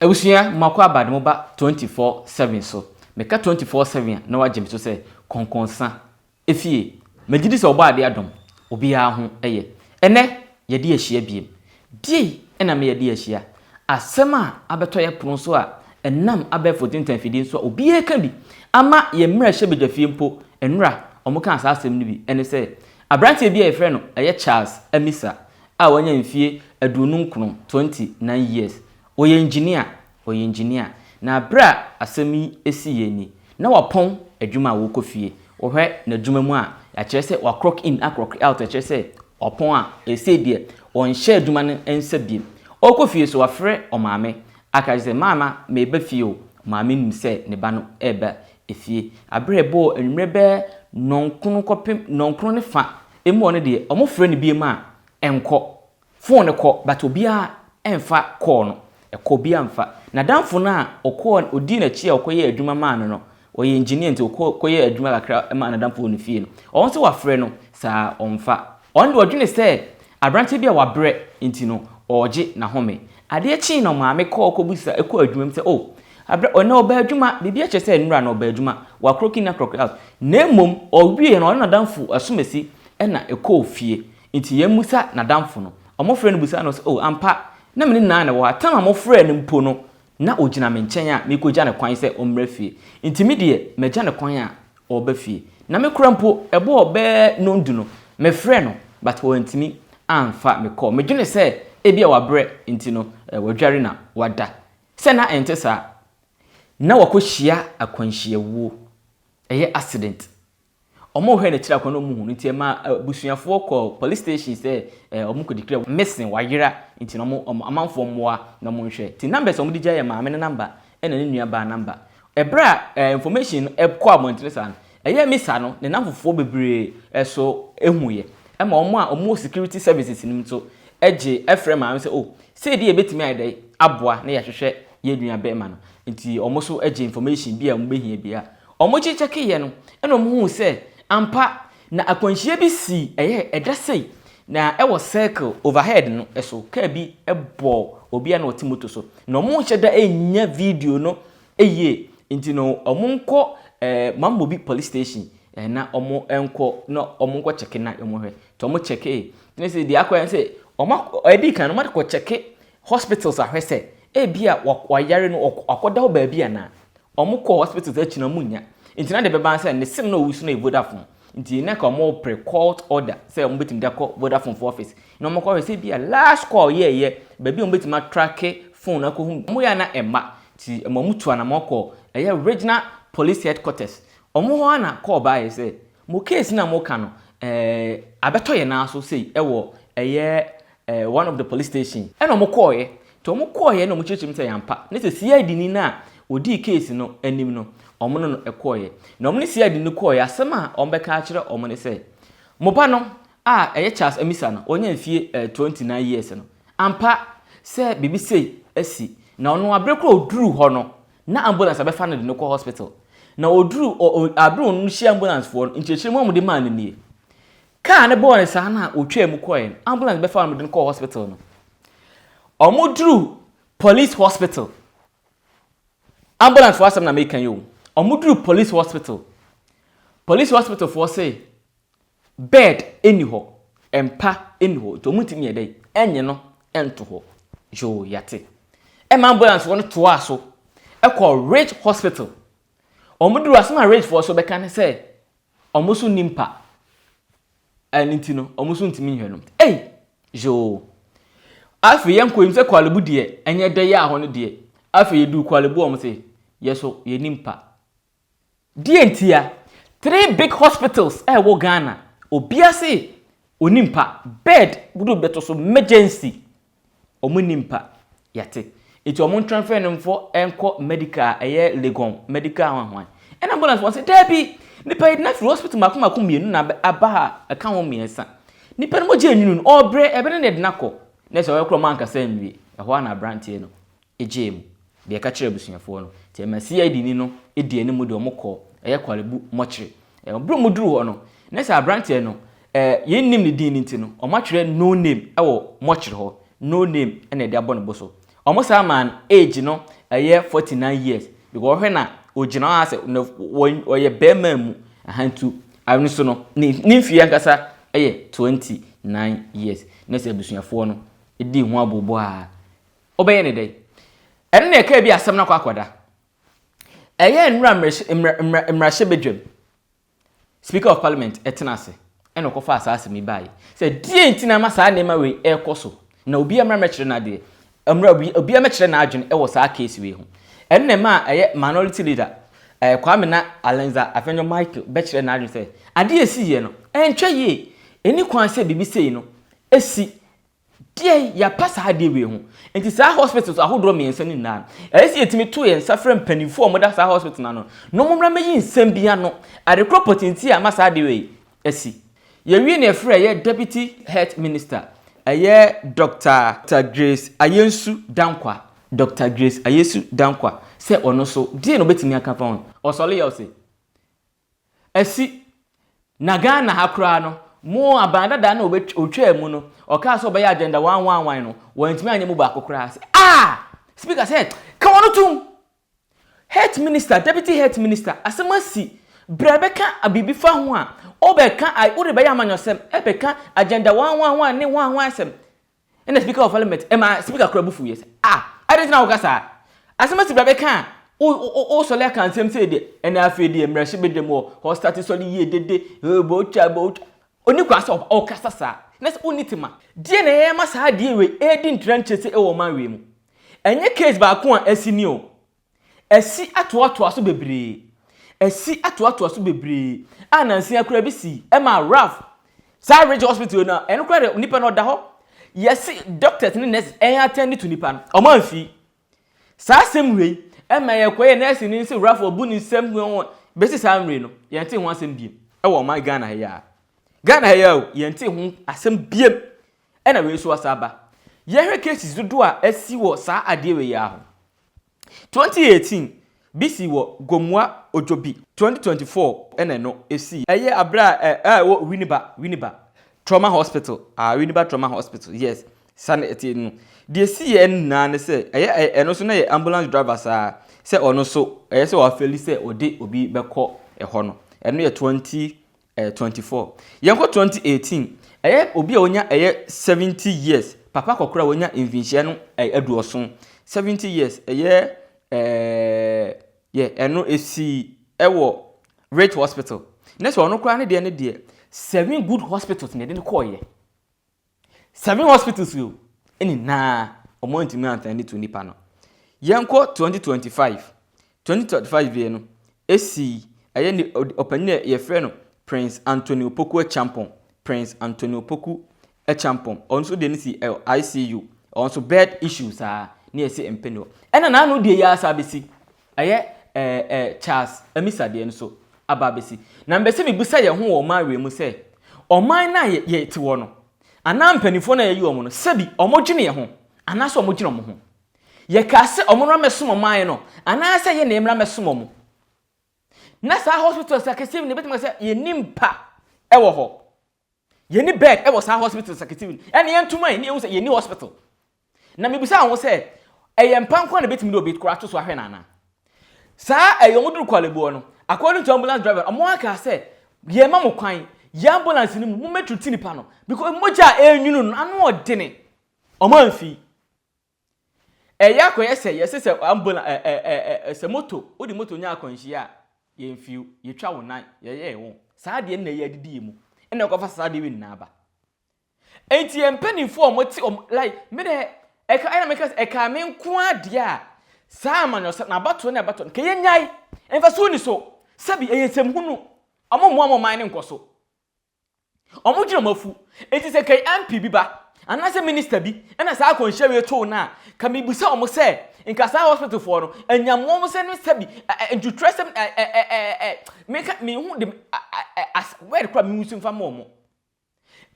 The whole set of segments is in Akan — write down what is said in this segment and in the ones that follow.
Ewusia makwa abade mo ba 24/7 so. Meka 24/7 na wagye me so say konkonsa. Efie, magidi se oba ade adom. Obi a ho eye. Ene ye de ahia biem. Die ena me ye de ahia. Asem a abeto ye pron so a enam abefo tintan fidi so obi e ka bi. Ama ye mra hye bedafie mpo enra omuka asa asem ni bi ene se abrante bi e frɛ no eye Charles Amissah a wanya mfie adunun kron 29 years. Oye engineer na bra asemi esi yeni na wapon adwuma wo kofie wo hwe na adwuma mu a ya kire se wa clock in clock out ya kire se opon a esi die on share adwuma no ensa biem o kofie so wafre o maame aka se mama me ba fie o maame nim se ne ba no eba efie abre bo enwre be nonkunu kopem nonkunu ne fa emu no de omofre ne biem a enko phone ne ko but obia enfa call no ekobi amfa na danfo na okọ odi na chi okoye adwuma man no oye engineer nti okoye adwuma kakra ma na danfo no fie no on se wafre no sa onfa on de odwene se abrante bia wabre nti no oje na home ade chi no maame kọ okobusa ekọ adwuma m se oh abre ona oba adwuma bibia che se nura na oba adwuma wa croaking na croak out na mom owie na danfo asomesi na ekọ fie nti yemusa na danfo no omofre no busa no se oh ampa na mene na wo atama mo frɛ ne mpo no na ogina me nkyɛn a me ko gya ne kwan sɛ omra fie ntimi de me gya ne kwan a oba fie na me kura mpo ebo oba no ndu no me frɛ no but wo ntimi amfa me call me dwene sɛ ebia wabrɛ nti no wadware na wada sɛ na ente sa na wakohia akwanhia wuo ɛyɛ accident omo hwe ne tira kono mu hu nti ma busuafo ko police station say omo ko declare missing wayera nti no mo amanfo moa na mo hwe ti numbers omo digya ya maame ne number ena ne nua ba number ebra information ko amontre san eye misa no ne namfofo bebre so ehuye ema omo security services nim so eje efre maame say oh say dey ebetimi ayde aboa na ya hwehwe ye nua ba ma no nti omo so eje information bia mo behia bia omo chi cheke ye no ena omo hu say ampa na akwanhia bi si edasei na ewo circle overhead no eso ka bi ebo obi na otimoto so na omo hyeda enya video no eye nti no omo nko mambo bi police station na omo enko na omo nko cheke na omo hwe to omo cheke ne se di akwa se omo edi kan no ma ko cheke hospitals ahwese bia wayare no akoda ho ba bia na omo ko hospitals achi na munya nti na de beba say ne sim no wusu na Vodafone nti na ka mo pre-court order say mo betim de call Vodafone for office no mo ko say bia last call ye ba bi mo betim track phone na ko hu mo ya na emma ti mo mutu na mo ko regional police headquarters omo ho na call ba ye say mo case na mo ka no abeto ye na so say ewo one of the police station e no mo call ye to mo call ye no mo chechim say yampa ne say CID ni na odi case no anim no omo no ekoye na omo ne CID no koye asema ombeka akire omo ne say moba no eye Charles Amissah no onya mfie 29 years no ampa say bibi sei asi na ono abrekro oduru ho no na ambulance abefa no de no hospital na oduru abro no shi ambulance for nchechire mo de man nie ka ne bo ne sa na otwa mu koye ambulance befa no de no hospital no omo duru police hospital ambulance for asem na make you omudru police hospital for say bed eniho empa eniho to mutimi yedai enye no ento ho jo yate ambulance won to aso e call Rage Hospital omudru asema Rage for so be kan say omusu nimpa anintino omusu ntimi hweno jo afi yanko imse kwalebu de enye de ya ho no de afi yedu kwalebu om say yeso ye nimpa dientia 3 big hospitals wo Ghana obiase onimpa bed budo beto so emergency omunimpa yate eti omun transfer nem for enko medical legon medical hwan en ambulance won say debi nipa na free hospital makomakom mienu na abaha aka ho miensa nipa no moje anyunu obre ebe ne de nako na se wekro man kasa nwie ehwa na brantie no ejemu de ka kire busuafo no ti ma CID ni no edi ani mu de omko kwalebu mochire bro muduru ho no na se abrantie no yennim ne din nti no omatwere no name ewo mochire ho no name ene de abon boso almost a man age no a year 49 years because when na ogina ase o ye bema mu ahantu awni so no ni fie ankasa 29 years na se busuafo no edi ho abobo a obeye ne dai ene na ka bi asem na kwakoda mrahye bedwam Speaker of Parliament etenase eno kofa asase mi bae say die ntina ma saa nema we ekoso na obi amra mekire na de obi amekire na adwene e wo saa case we ho enne ma minority leader Kwame na Alenza afenyo Michael bekire na adwene say ade esiye no entwe ye eni kwan se bibi sei no esi die ya pasa ade we ho enti saa hospitals ahodro me ensa ni na esi etimi to ye nsafra mpanifo omoda saa hospital na no no momra meyi nsam bia no ade cropotinti a masa ade we esi ye ne frɛ ye deputy health minister Dr. Grace Ayensu Dankwa Dr. Grace Ayensu Dankwa se ono so die no betimi aka fa on osole ye ose esi na Ghana ha kra no mo abanda da na otwa mu no oka so be agenda 111 no wantimi anyemu ba kokra se speaker said come on to health minister deputy health minister asemasi brabeka abibi fa ho a obeka ai ode be yamanyosem ebeka agenda 111 ne 111 sem and the speaker of parliament speaker krabufu yes I didn't know gasa asemasi brabeka o so le kan sem say de ena afedi emrahye bedemo ho start so ye dede bo oni kwasa o kasasa na se onitima die na ye masa die we edi ntranchese e wo manwe mu enye case ba ko asi ni o asi atoato aso bebre asi atoato aso bebre anansi akura bi si e ma raf Sarkodie hospital na eno kura nipa no da ho yes doctors ni nurses attend to nipa no o man fi sa sem we e ma ye koye nurse ni si raf obu ni sem no besi sa mre no ye nti ho asem biem e wo man Ghana ya yenti ho asem biem e na we so asaba ye hwe cases dodo a asi wo sa ade we ya ho 2018 BC wo Gomwa Ojobi 2024 ene no esi eye abra wo Winiba trauma hospital Winiba trauma hospital yes san eti no de esi en na ne se eye eno so na ye ambulance driver sa se ono so eye se wa feli se ode obi beko ho no eno ye 2024 yanko 2018 obi a onya 70 years papa kokora wonya invinhye no aduoso 70 years eno esi ewo Rate Hospital next one no kra ne de 7 good hospitals ne de call ye 7 hospitals yo eni na omontimi antani to nipa no yanko 2025 ye no esi ni opanye ye frɛ no Prince Anthony Opoku Champon also dey see ICU also bed issues near say empeno ena na no dey ya sabesi Charles Amissah dey nso ababesi na mbese me busa ye ho o man we mu say o man na ye ti wo no ana mpanifo na ye yi o mo no sabi o mo dwene ye ho ana so o mo dwene mo ho ye ka se o mo ra mesom man no ana se ye na emra mesom mo na sa hospital sakasiv ne betima se ye nimpa ewo ho ye ni bed ewo sa hospital sakasiv ene ye ntuma ni ewu se ye ni hospital na mebusa ho se eye mpanko na betimi do bit kura to so ahwe na na sa eye moduru kwalebo no according to ambulance driver omo aka se ye ma mo kwan ye ambulance ni mu metruti nipa no because moja enwunu no anu odene omo anfi eye akoye se ye se ambulance se moto odi moto nya akwanhia ye mfiu ye twa wo nan ye wo saa de na ye adidi mu ene ko fa saa de wi na aba enti empanifo omoti like me de eka ina make eka me nko ade a saa manyo na bato na bato ke ye nyai enfa so ni so sabi eyesem hunu omo man ne nkoso omo gina mafu enti se kai MP bi ba anase minister bi ena saa konhye we to na ka me busa omo se nka saa hospital for no anyamo mo se no sabi entutresem me hu de as where kwa me musu mfa mo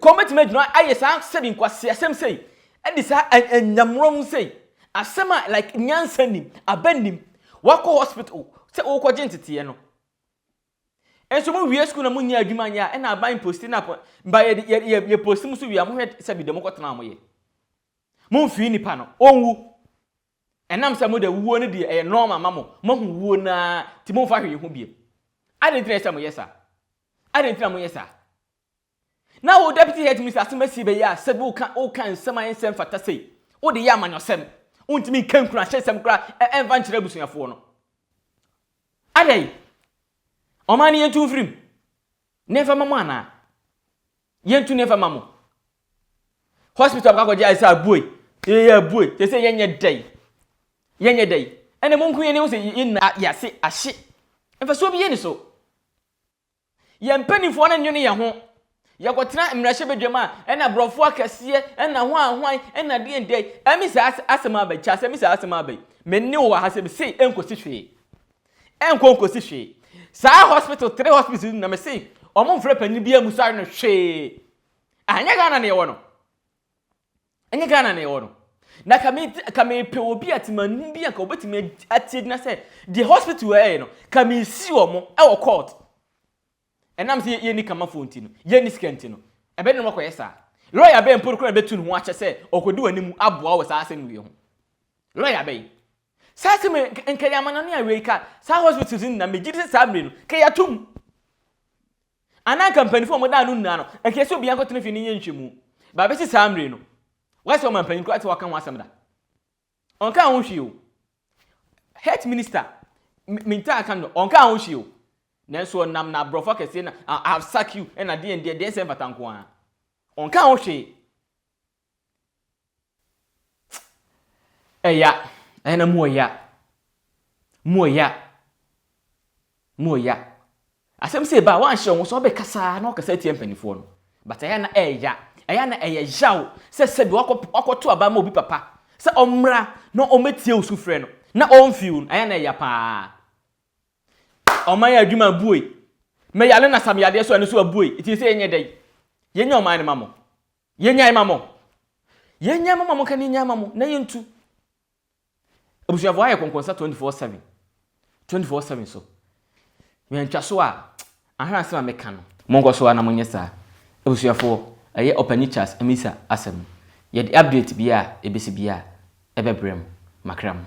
comment me no aye saa sabi nkwase asem sei edi saa anyamro mo sei asema like nyansanim abanim wako hospital se wo ko gentete no enso mo wie school na mo nya adwuma nya e na ban post na ba ye post mu so wi am hwe sabi de mo kotena mo ye mo mfi nipa no onwu enam se mo de wuo ne de e normal mamo mo hu wuo na ti mo fa hwe ho bie adentina se mo yesa adentina mo yesa na wo deputy head minister asemasi be ya se bo kan nsema ensem fata sei wo de ya amanyosem untimi kankura hyesem kura enva nkyere busuafo no adai omani yentu frim never mamo ana yentu never mamo hospital ka kwaje isa boy boy te se yenye dai ene monku ye ne wo se yina ya se ahye enfa so bi ye ni so ye mpanifo na nwene ye ho ye kwotena mrahye bedwama ena brofo akase ena ho ahwan ena de ndai Amissah asema ba cha Amissah asema ba menni wo ha se be sei enkosi hwe enkosi hwe sa hospital 3 hospitals na me sei omo mfre pani bia musare no hwe anya gana ne ye wo no anya gana ne ye wo no na kame pe obi atimanu bi anka obetime atiedina se the hospital no kame si omo e wo court enam se ye ni kama fonti no ye ni skenti no ebe ne makoye sa lawyer be mporo kura betu no ache se okodi wanimu aboa wo sa asem wi ho lawyer be sa se me nkaya manani awe ka sa hospital sin na megidi se sa bre no ke ya tum ana company fo mo da no nna no nke se obi anko tene fi ni ye nhwemu ba be se sa bre no why so man pen ko ati waka ho asem da onka ho hwi o health minister minta kan no onka ho hwi o nanso nam na brofo kese na I have sack you and at the end there say batanko an onka ho hwe eya ena moya asem say ba wan hye wo so be kasa na okasa tie mpanifo no but eya na eya jaw se bi wakoto aba ma obi papa se omra na ometie usufre no na onfiu eya na eya pa omaya adwuma buoi me yale na samyade so ane so abuoi iti se yenye dai yenya omane mamo yenya mamo kan yenya mamo na yentu abusuafo aye konkonsa 24/7 so me ntwa so a ahran se ma meka no mongo so na monye sa abusuafo aye opanichas Amissah asem ye the update bia ebesi bia ebebrem makram